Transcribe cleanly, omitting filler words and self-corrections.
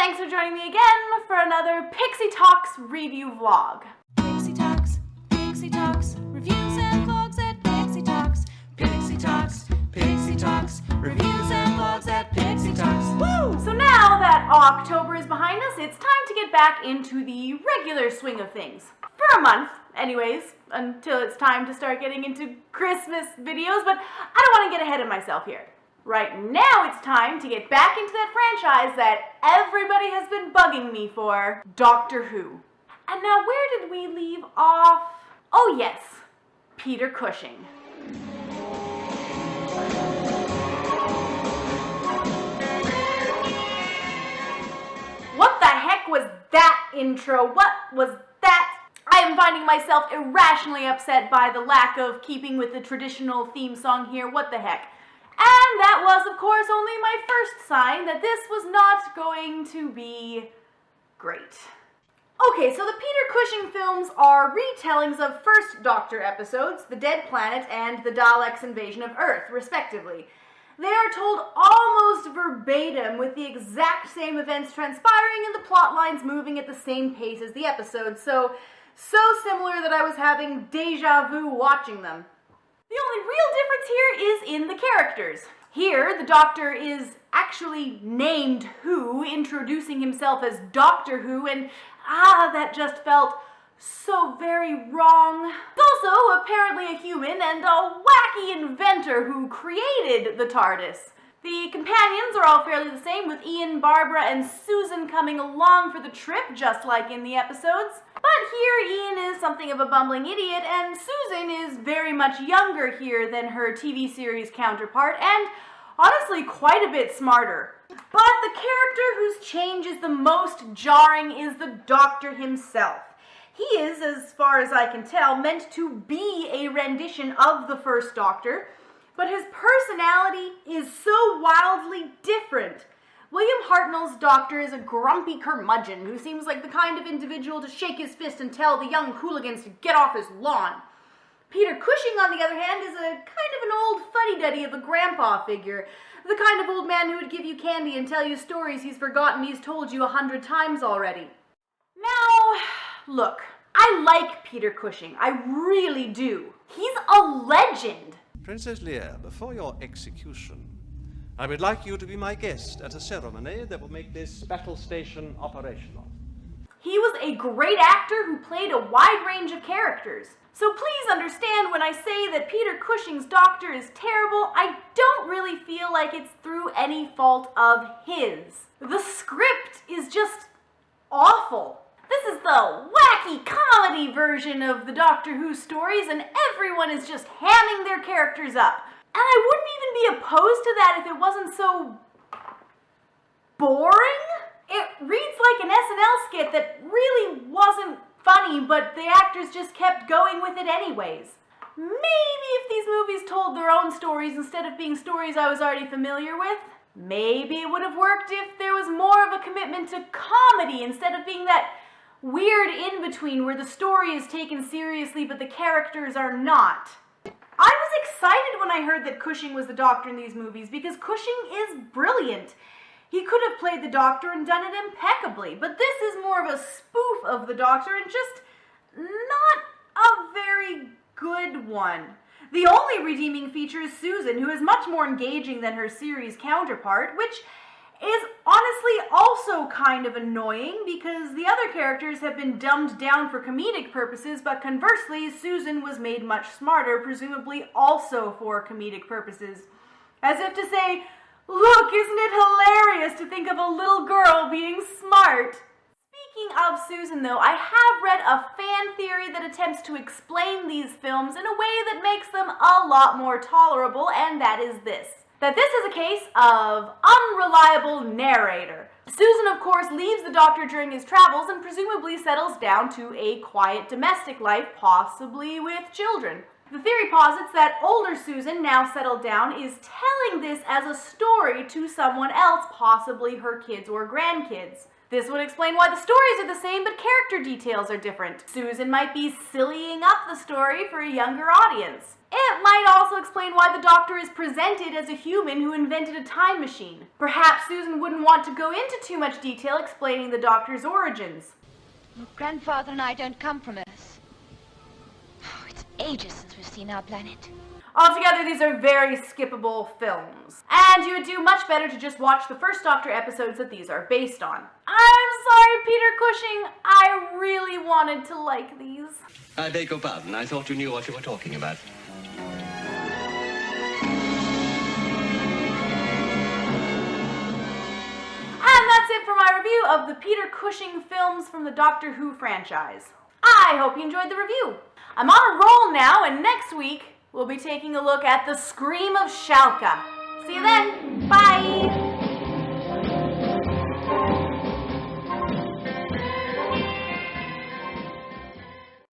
Thanks for joining me again for another Pixie Talks review vlog. Pixie Talks, reviews and vlogs at Pixie Talks. Pixie Talks, reviews and vlogs at Pixie Talks. Woo! So now that October is behind us, it's time to get back into the regular swing of things. For a month, anyways, until it's time to start getting into Christmas videos, but I don't want to get ahead of myself here. Right now it's time to get back into that franchise that everybody has been bugging me for, Doctor Who. And now where did we leave off? Oh yes, Peter Cushing. What the heck was that intro? What was that? I am finding myself irrationally upset by the lack of keeping with the traditional theme song here. What the heck? And that was, of course, only my first sign that this was not going to be great. Okay, so the Peter Cushing films are retellings of First Doctor episodes, The Dead Planet and The Daleks' Invasion of Earth, respectively. They are told almost verbatim, with the exact same events transpiring and the plot lines moving at the same pace as the episodes, so similar that I was having deja vu watching them. The only real difference here is in the characters. Here, the Doctor is actually named Who, introducing himself as Doctor Who, and that just felt so very wrong. He's also apparently a human and a wacky inventor who created the TARDIS. The companions are all fairly the same, with Ian, Barbara, and Susan coming along for the trip, just like in the episodes. But here, Ian is something of a bumbling idiot, and Susan is very much younger here than her TV series counterpart, and honestly quite a bit smarter. But the character whose change is the most jarring is the Doctor himself. He is, as far as I can tell, meant to be a rendition of the First Doctor, but his personality is so wildly different. William Hartnell's Doctor is a grumpy curmudgeon who seems like the kind of individual to shake his fist and tell the young hooligans to get off his lawn. Peter Cushing, on the other hand, is a kind of an old fuddy-duddy of a grandpa figure, the kind of old man who would give you candy and tell you stories he's forgotten he's told you 100 times already. Now, look, I like Peter Cushing, I really do. He's a legend. Princess Leia, before your execution, I would like you to be my guest at a ceremony that will make this battle station operational. He was a great actor who played a wide range of characters. So please understand when I say that Peter Cushing's Doctor is terrible, I don't really feel like it's through any fault of his. The script is just awful. This is the wacky comedy version of the Doctor Who stories, and everyone is just hamming their characters up. And I wouldn't even be opposed to that if it wasn't so boring. It reads like an SNL skit that really wasn't funny, but the actors just kept going with it anyways. Maybe if these movies told their own stories instead of being stories I was already familiar with, maybe it would have worked if there was more of a commitment to comedy instead of being that weird in-between where the story is taken seriously but the characters are not. I was excited when I heard that Cushing was the Doctor in these movies because Cushing is brilliant. He could have played the Doctor and done it impeccably, but this is more of a spoof of the Doctor and just not a very good one. The only redeeming feature is Susan, who is much more engaging than her series counterpart, which is honestly also kind of annoying because the other characters have been dumbed down for comedic purposes, but conversely, Susan was made much smarter, presumably also for comedic purposes. As if to say, look, isn't it hilarious to think of a little girl being smart? Speaking of Susan, though, I have read a fan theory that attempts to explain these films in a way that makes them a lot more tolerable, and that is this. That this is a case of unreliable narrator. Susan, of course, leaves the Doctor during his travels and presumably settles down to a quiet domestic life, possibly with children. The theory posits that older Susan, now settled down, is telling this as a story to someone else, possibly her kids or grandkids. This would explain why the stories are the same, but character details are different. Susan might be sillying up the story for a younger audience. It might also explain why the Doctor is presented as a human who invented a time machine. Perhaps Susan wouldn't want to go into too much detail explaining the Doctor's origins. Your grandfather and I don't come from Earth. Oh, it's ages since we've seen our planet. Altogether, these are very skippable films. And you would do much better to just watch the first Doctor episodes that these are based on. I'm sorry, Peter Cushing. I really wanted to like these. I beg your pardon. I thought you knew what you were talking about. And that's it for my review of the Peter Cushing films from the Doctor Who franchise. I hope you enjoyed the review. I'm on a roll now, and next week we'll be taking a look at The Scream of Shalka. See you then. Bye.